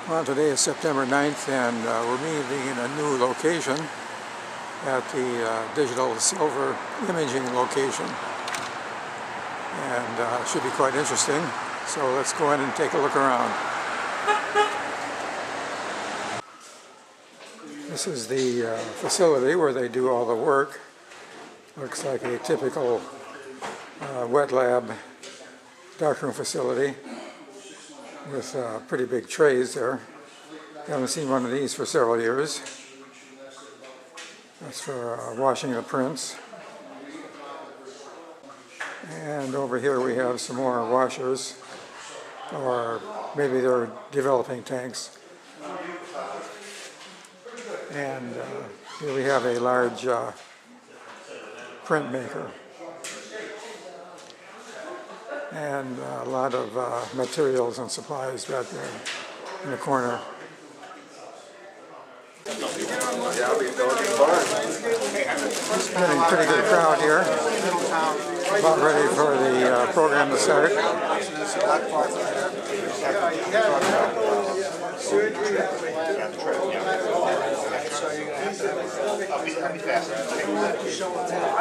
Well, today is September 9th, and we're meeting in a new location at the digital silver imaging location. And it should be quite interesting. So let's go in and take a look around. This is the facility where they do all the work. Looks like a typical wet lab darkroom facility with pretty big trays there. Haven't seen one of these for several years. That's for washing the prints. And over here we have some more washers, or maybe they're developing tanks. And here we have a large print maker. And a lot of materials and supplies back there in the corner. Getting a pretty good crowd here. About ready for the program to start. I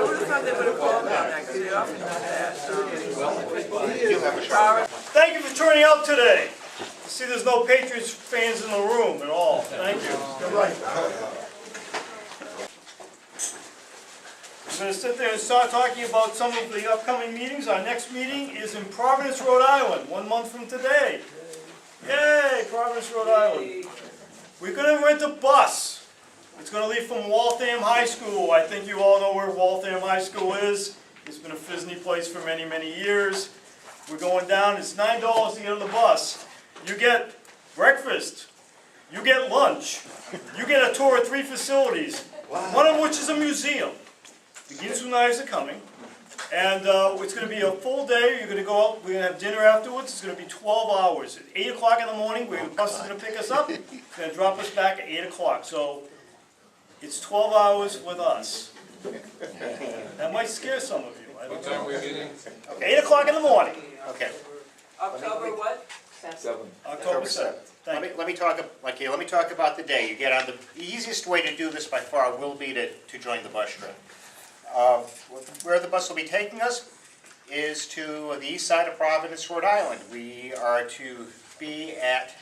would have thought they would have called on that because they often do that. Thank you for turning out today. See, there's no Patriots fans in the room at all. Thank you. Good right. We're going to sit there and start talking about some of the upcoming meetings. Our next meeting is in Providence, Rhode Island, 1 month from today. Yay, Providence, Rhode Island. We're going to rent a bus. It's going to leave from Waltham High School. I think you all know where Waltham High School is. It's been a PHSNE place for many, many years. We're going down. It's $9 to get on the bus. You get breakfast. You get lunch. You get a tour of 3 facilities, one of which is a museum. The Ginsu knives are coming. And it's going to be a full day. You're going to go out. We're going to have dinner afterwards. It's going to be 12 hours. At 8 o'clock in the morning, the bus is going to pick us up. It's going to drop us back at 8 o'clock. So it's 12 hours with us. That might scare some of you. I don't know. What time are we meeting? 8 o'clock in the morning. Okay. October what? 7. October 7th. Let me talk about the day. You get on the easiest way to do this by far will be to join the bus trip. Where the bus will be taking us is to the east side of Providence, Rhode Island. We are to be at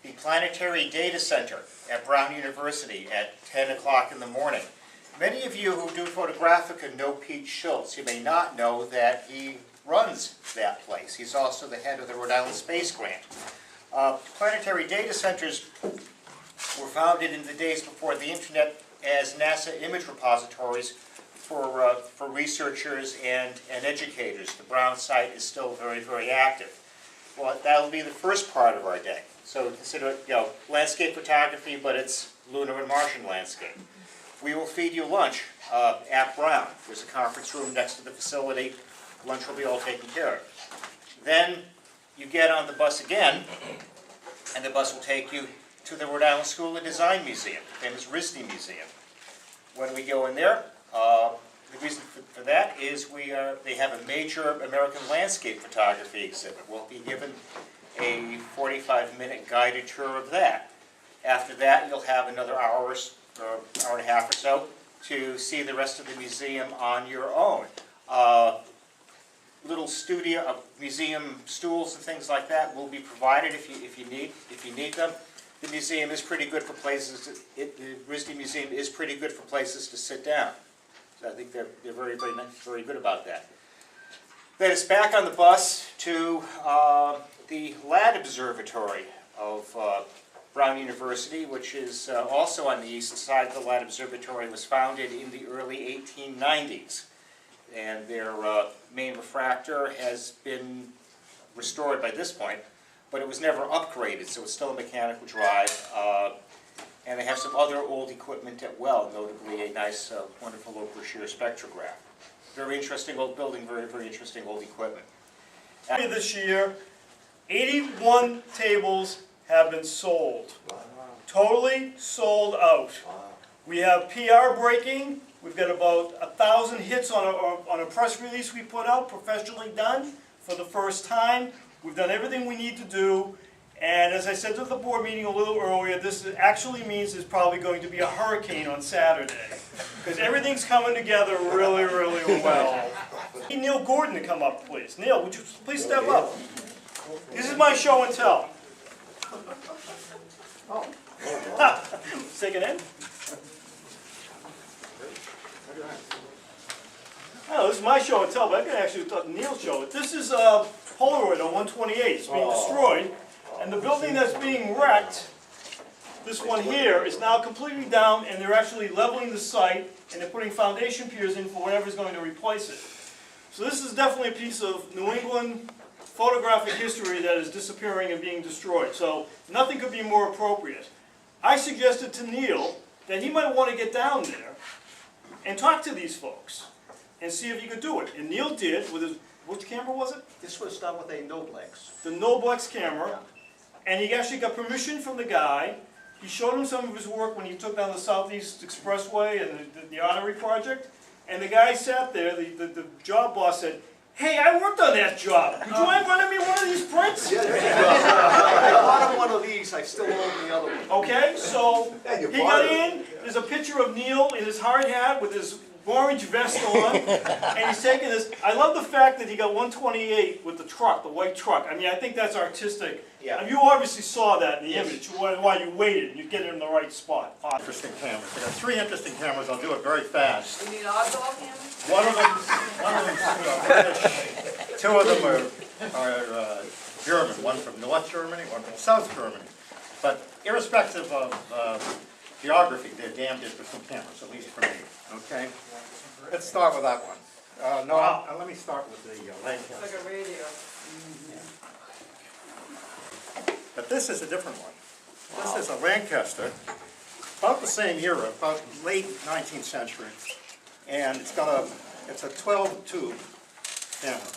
the Planetary Data Center at Brown University at 10 o'clock in the morning. Many of you who do Photographica know Pete Schultz. You may not know that he runs that place. He's also the head of the Rhode Island Space Grant. Planetary data centers were founded in the days before the internet as NASA image repositories for researchers and educators. The Brown site is still very, very active. Well, that'll be the first part of our day. So consider it, landscape photography, but it's lunar and Martian landscape. We will feed you lunch at Brown. There's a conference room next to the facility. Lunch will be all taken care of. Then you get on the bus again, and the bus will take you to the Rhode Island School of Design Museum, the famous RISD Museum. When we go in there, the reason for that is they have a major American landscape photography exhibit. We'll be given a 45-minute guided tour of that. After that, you'll have another hour or hour and a half or so to see the rest of the museum on your own. Little studio of museum stools and things like that will be provided if you need them. The museum is pretty good for places. The RISD Museum is pretty good for places to sit down. So I think they're very, very, very good about that. Then it's back on the bus to the Lad Observatory of Brown University, which is also on the east side. The Lad Observatory was founded in the early 1890s. And their main refractor has been restored by this point, but it was never upgraded, so it's still a mechanical drive. And they have some other old equipment as well, notably a nice, wonderful low shear spectrograph. Very interesting old building, very, very interesting old equipment. This year, 81 tables have been sold. Wow. Totally sold out. Wow. We have PR breaking. We've got about 1,000 hits on a press release we put out, professionally done for the first time. We've done everything we need to do, And as I said to the board meeting a little earlier, this actually means there's probably going to be a hurricane on Saturday. Because everything's coming together really, really well. I need Neil Gordon to come up, please. Neil, would you please step up? This is my show and tell. Take it in. Oh, this is my show and tell, but I can actually let Neil show it. This is a Polaroid on 128. It's being destroyed. And the building that's being wrecked, this one here, is now completely down, and they're actually leveling the site, and they're putting foundation piers in for whatever's going to replace it. So this is definitely a piece of New England photographic history that is disappearing and being destroyed. So nothing could be more appropriate. I suggested to Neil that he might want to get down there and talk to these folks and see if he could do it. And Neil did with his, which camera was it? This was done with a Noblex. The Noblex camera. And he actually got permission from the guy. He showed him some of his work when he took down the Southeast Expressway and the artery project. And the guy sat there, the job boss said, "Hey, I worked on that job. Would you mind running me one of these prints?" I bought him one of these, I still own the other one. Okay, so he got in. There's a picture of Neil in his hard hat with his orange vest on, and he's taking this. I love the fact that he got 128 with the truck, the white truck. I mean, I think that's artistic. Yeah. I mean, you obviously saw that in the image while you waited. You get it in the right spot. Awesome. Interesting cameras. I got 3 interesting cameras. I'll do it very fast. You need oddball camera? One of them, British. 2 of them are German. One from North Germany, one from South Germany. But irrespective of geography, they're damned interesting cameras, at least for me. Okay. Let's start with that one. Let me start with the Lancaster. It's like a radio. But this is a different one. This is a Lancaster, about the same era, about late 19th century. And it's a 12-tube camera.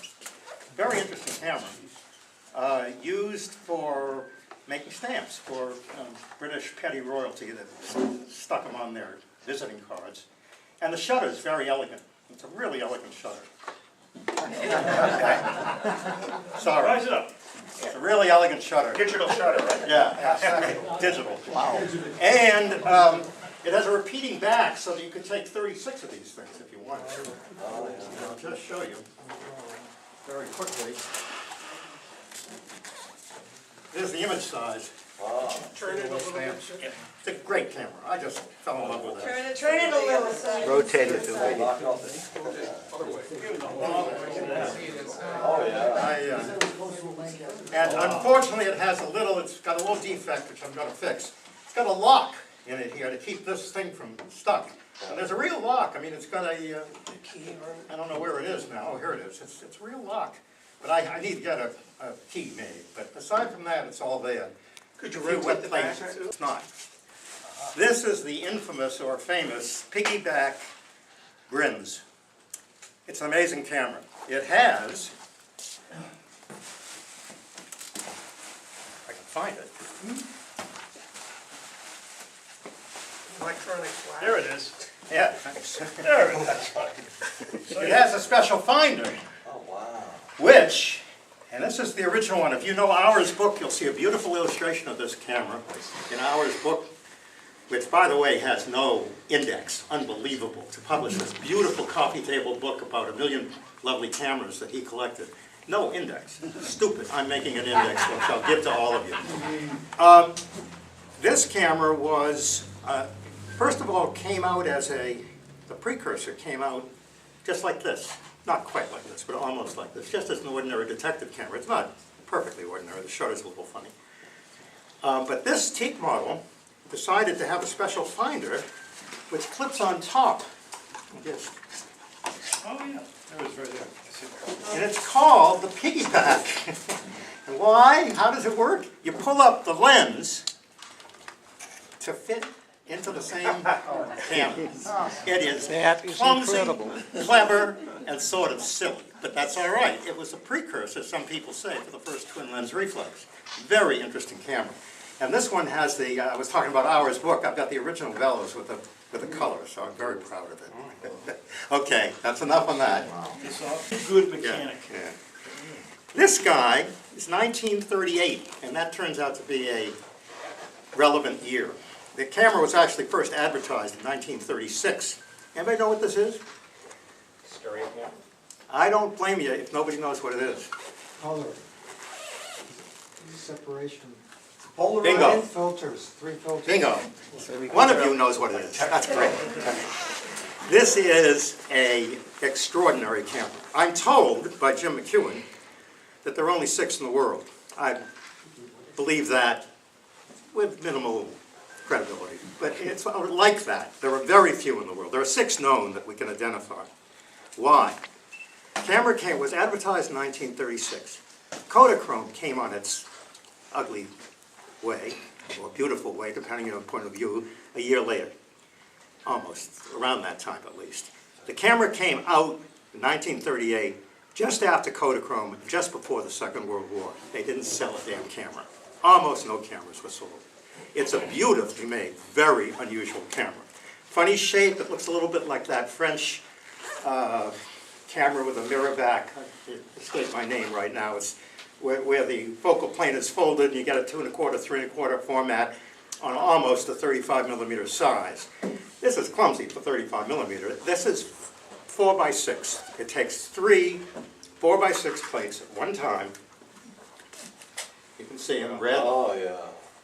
Very interesting camera. Used for making stamps for British petty royalty that stuck them on their visiting cards. And the shutter is very elegant. It's a really elegant shutter. Sorry. Rise it up. It's a really elegant shutter. Digital shutter, right? Yeah, digital. Wow. And it has a repeating back so that you could take 36 of these things if you wanted. I'll just show you very quickly. There's the image size. Turn it a little bit. It's a great camera. I just fell in love with it. Turn it a little side. Rotate it to the And unfortunately, it's got a little defect which I'm going to fix. It's got a lock in it here to keep this thing from stuck. And there's a real lock. I mean, it's got a I don't know where it is now. Oh, here it is. It's a real lock. But I need to get a key made. But aside from that, it's all there. Could you A few rotate wet the back places. too? It's not. This is the infamous or famous piggyback grins. It's an amazing camera. It has, I can find it. Electronic flash. There it is. Yeah, thanks. There it is. It has a special finder, Oh, wow. which, and this is the original one. If you know Hour's book, you'll see a beautiful illustration of this camera in Hour's book, which, by the way, has no index. Unbelievable to publish this beautiful coffee table book about 1 million lovely cameras that he collected. No index. Stupid. I'm making an index, which I'll give to all of you. This camera was, first of all, came out as the precursor came out just like this. Not quite like this, but almost like this, just as an ordinary detective camera. It's not perfectly ordinary. The shutter's a little funny. But this teak model decided to have a special finder which clips on top. Yes. Oh, yeah. There it is right there. I see it. And it's called the piggyback. And why? How does it work? You pull up the lens to fit into the same camera. It is clumsy, clever, and sort of silly. But that's all right. It was a precursor, some people say, for the first twin lens reflex. Very interesting camera. And this one has the, I was talking about Hour's book, I've got the original bellows with the color, so I'm very proud of it. Okay, that's enough on that. It's a good mechanic. Yeah. This guy is 1938, and that turns out to be a relevant year. The camera was actually first advertised in 1936. Anybody know what this is? Stereo camera. I don't blame you if nobody knows what it is. Color. Separation. Bingo. Polarized filters, 3 filters. Bingo. One of you knows what it is. That's great. This is an extraordinary camera. I'm told by Jim McEwen that there are only 6 in the world. I believe that with minimal credibility, but it's like that. There are very few in the world. There are 6 known that we can identify. Why? Camera was advertised in 1936. Kodachrome came on its ugly way, or beautiful way, depending on your point of view, a year later. Almost, around that time at least. The camera came out in 1938, just after Kodachrome, just before the Second World War. They didn't sell a damn camera. Almost no cameras were sold. It's a beautifully made, very unusual camera. Funny shape, it looks a little bit like that French camera with a mirror back. It escapes my name right now. It's where the focal plane is folded and you get a 2 1/4, 3 1/4 format on almost a 35mm size. This is clumsy for 35mm. This is 4x6. It takes 3 4x6 plates at one time. You can see them, red,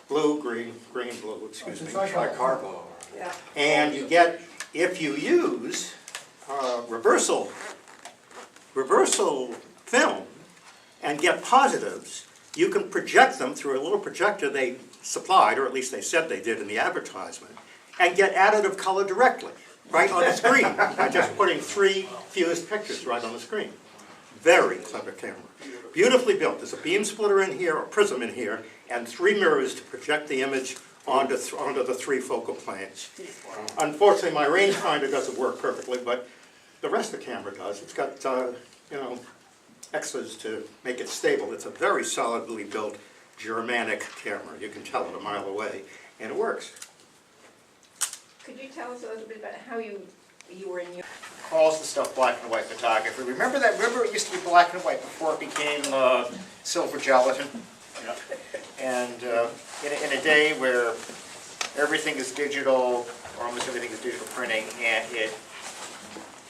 blue, green, blue, excuse me. Tricarbo. Yeah. And you get, if you use reversal film and get positives, you can project them through a little projector they supplied, or at least they said they did in the advertisement, and get additive color directly, right on the screen, by just putting 3 fused pictures right on the screen. Very clever camera. Beautifully built. There's a beam splitter in here, a prism in here, and 3 mirrors to project the image onto the 3 focal planes. Unfortunately, my rangefinder doesn't work perfectly, but the rest of the camera does. It's got, extras to make it stable. It's a very solidly built Germanic camera. You can tell it a mile away, and it works. Could you tell us a little bit about how you were in your... Calls the stuff black and white photography. Remember that? Remember it used to be black and white before it became silver gelatin? Yeah. And in a day where everything is digital, or almost everything is digital printing, and it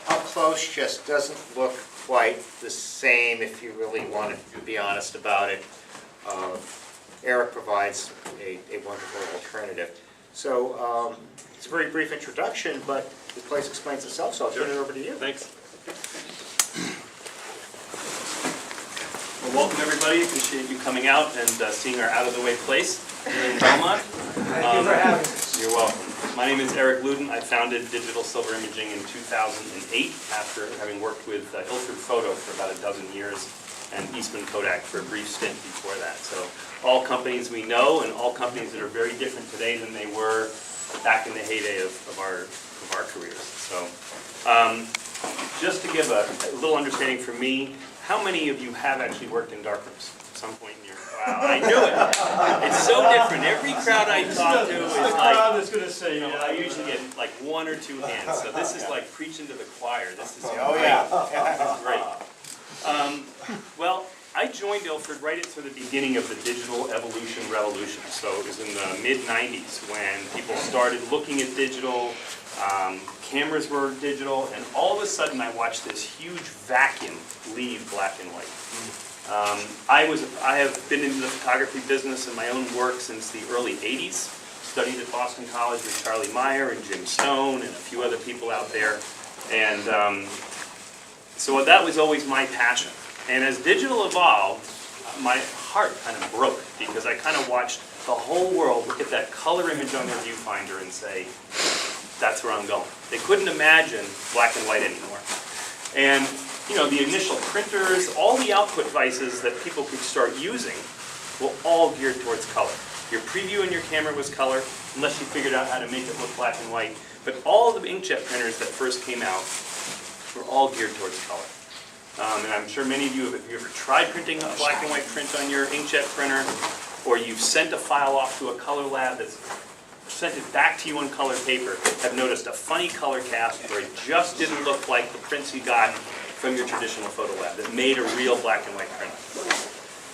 up close just doesn't look quite the same if you really want to be honest about it. Eric provides a wonderful alternative. So it's a very brief introduction, but the place explains itself, so I'll turn it over to you. Thanks. Well, welcome everybody. Appreciate you coming out and seeing our out-of-the-way place here in Belmont. Thank you for having us. You're welcome. My name is Eric Luden. I founded Digital Silver Imaging in 2008 after having worked with Ilford Photo for about a dozen years and Eastman Kodak for a brief stint before that. So all companies we know and all companies that are very different today than they were back in the heyday of our careers. So just to give a little understanding for me, how many of you have actually worked in darkrooms at some point in your... Wow, I knew it. It's so different. Every crowd I talk to is The like... crowd is gonna say, I usually get like 1 or 2 hands, so this is like preaching to the choir. This is great. Oh, yeah. This is great. Well, I joined Ilford right at sort of the beginning of the digital evolution revolution. So it was in the mid-90s when people started looking at digital, cameras were digital, and all of a sudden I watched this huge vacuum leave black and white. I have been in the photography business in my own work since the early 80s. Studied at Boston College with Charlie Meyer and Jim Stone and a few other people out there. And so that was always my passion. And as digital evolved, my heart kind of broke because I kind of watched the whole world look at that color image on their viewfinder and say, that's where I'm going. They couldn't imagine black and white anymore. And you know, the initial printers, all the output devices that people could start using were all geared towards color. Your preview in your camera was color, unless you figured out how to make it look black and white. But all of the inkjet printers that first came out were all geared towards color. And I'm sure many of you, if you ever tried printing a black and white print on your inkjet printer, or you've sent a file off to a color lab that's sent it back to you on color paper, have noticed a funny color cast where it just didn't look like the prints you got from your traditional photo lab that made a real black and white print.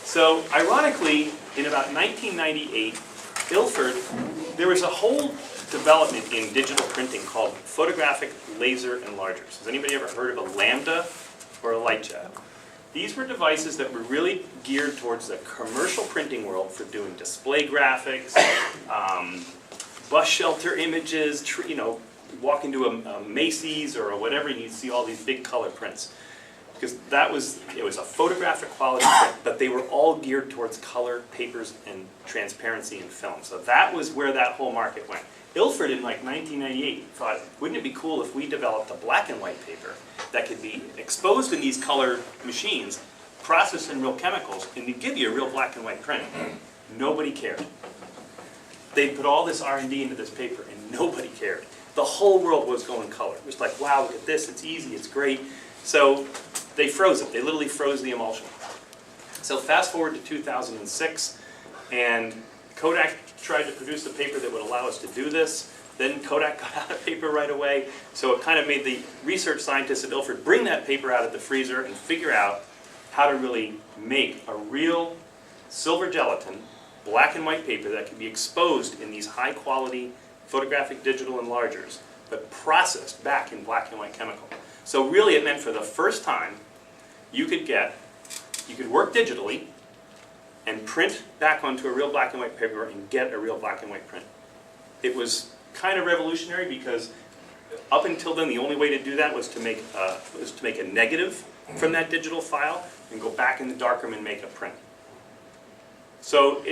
So ironically, in about 1998, Ilford, there was a whole development in digital printing called photographic laser enlargers. Has anybody ever heard of a lambda or a light jet? These were devices that were really geared towards the commercial printing world for doing display graphics, bus shelter images, you know, walk into a Macy's or whatever, and you'd see all these big color prints. Because it was a photographic quality print, but they were all geared towards color, papers, and transparency in film. So that was where that whole market went. Ilford in like 1998 thought, wouldn't it be cool if we developed a black and white paper that could be exposed in these color machines, processed in real chemicals, and to give you a real black and white print. Nobody cared. They put all this R&D into this paper and nobody cared. The whole world was going color. It was like, wow, look at this, it's easy, it's great. So they froze it. They literally froze the emulsion. So fast forward to 2006, and Kodak tried to produce a paper that would allow us to do this. Then Kodak got out of paper right away. So it kind of made the research scientists at Ilford bring that paper out of the freezer and figure out how to really make a real silver gelatin, black and white paper that could be exposed in these high quality photographic digital enlargers, but processed back in black and white chemical. So really it meant for the first time you could work digitally and print back onto a real black and white paper and get a real black and white print. It was kind of revolutionary because up until then the only way to do that was to make a negative from that digital file and go back in the darkroom and make a print. So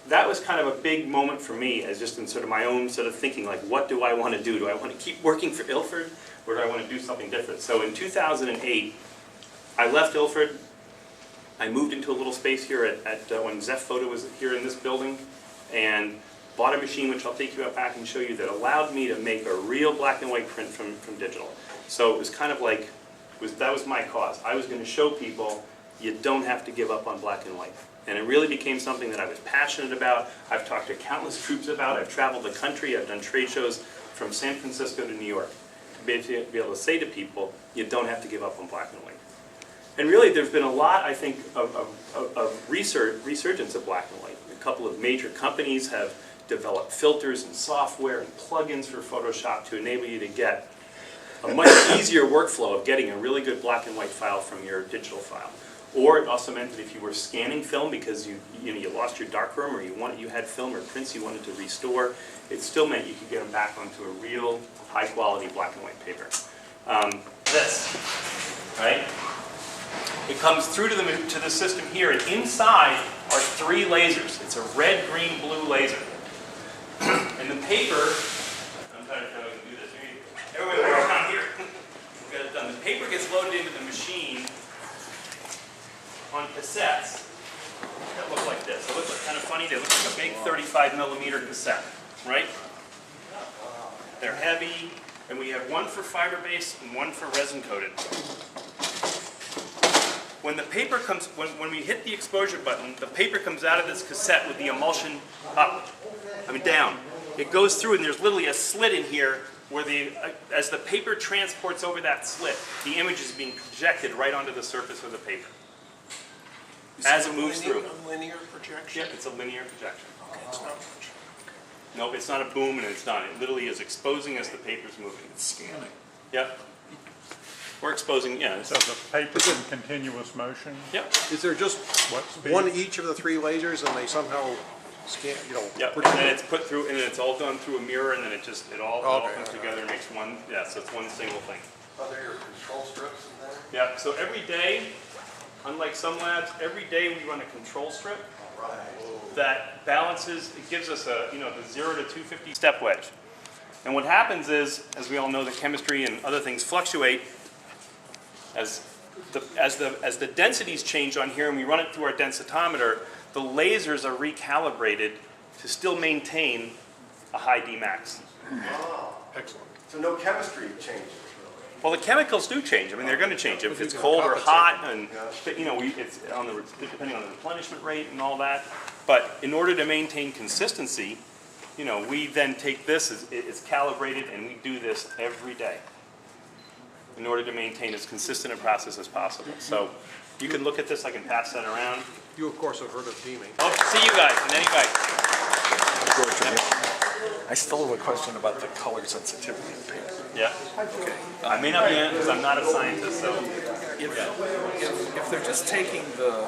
that was kind of a big moment for me as just in sort of my own sort of thinking, like, what do I want to do? Do I want to keep working for Ilford or do I want to do something different? So in 2008, I left Ilford. I moved into a little space here when Zeph Photo was here in this building and bought a machine, which I'll take you up back and show you, that allowed me to make a real black and white print from digital. So it was kind of like, that was my cause. I was going to show people you don't have to give up on black and white. And it really became something that I was passionate about. I've talked to countless groups about. I've traveled the country. I've done trade shows from San Francisco to New York. To be able to say to people, you don't have to give up on black and white. And really, there's been a lot, I think, of resurgence of black and white. A couple of major companies have developed filters and software and plugins for Photoshop to enable you to get a much easier workflow of getting a really good black and white file from your digital file. Or it also meant that if you were scanning film because you lost your darkroom or you had film or prints you wanted to restore, it still meant you could get them back onto a real high quality black and white paper. This, right? It comes through to the system here, and inside are 3 lasers. It's a red, green, blue laser. And the paper, I'm trying to tell you to do this. Everybody work on here. We've got it done. The paper gets loaded into the machine on cassettes that look like this. They look kind of funny. They look like a big 35 millimeter cassette, right? They're heavy, and we have one for fiber-based and one for resin-coated. When the paper comes, when we hit the exposure button, the paper comes out of this cassette with the emulsion down. It goes through, and there's literally a slit in here where as the paper transports over that slit, the image is being projected right onto the surface of the paper. As it moves through. A linear projection? Yeah, it's a linear projection. Okay, it's not. Nope, it's not a boom and it's not. It literally is exposing as the paper's moving. It's scanning. Yep. We're exposing, yeah. So the paper's in continuous motion? Yep. Is there just What speed? one each of the 3 lasers and they somehow scan, Yep, and then it's put through, and then it's all done through a mirror, and then it all Okay, comes okay. together and makes one, yeah, so it's one single thing. Are there control strips in there? Yep, so every day, unlike some labs, every day we run a control strip that balances, it gives us the 0 to 250 step wedge. And what happens is, as we all know, that chemistry and other things fluctuate. As the densities change on here and we run it through our densitometer, the lasers are recalibrated to still maintain a high Dmax. Excellent. So no chemistry changes? Well, the chemicals do change. I mean, they're going to change if it's cold or hot, and it's depending on the replenishment rate and all that. But in order to maintain consistency, we then take this, it's calibrated, and we do this every day. in order to maintain as consistent a process as possible. So you can look at this, I can pass that around. You, of course, have heard of deeming. Hope to see you guys in any fight. I still have a question about the color sensitivity of paint. Yeah. I may not be, because I'm not a scientist, so. If they're just taking the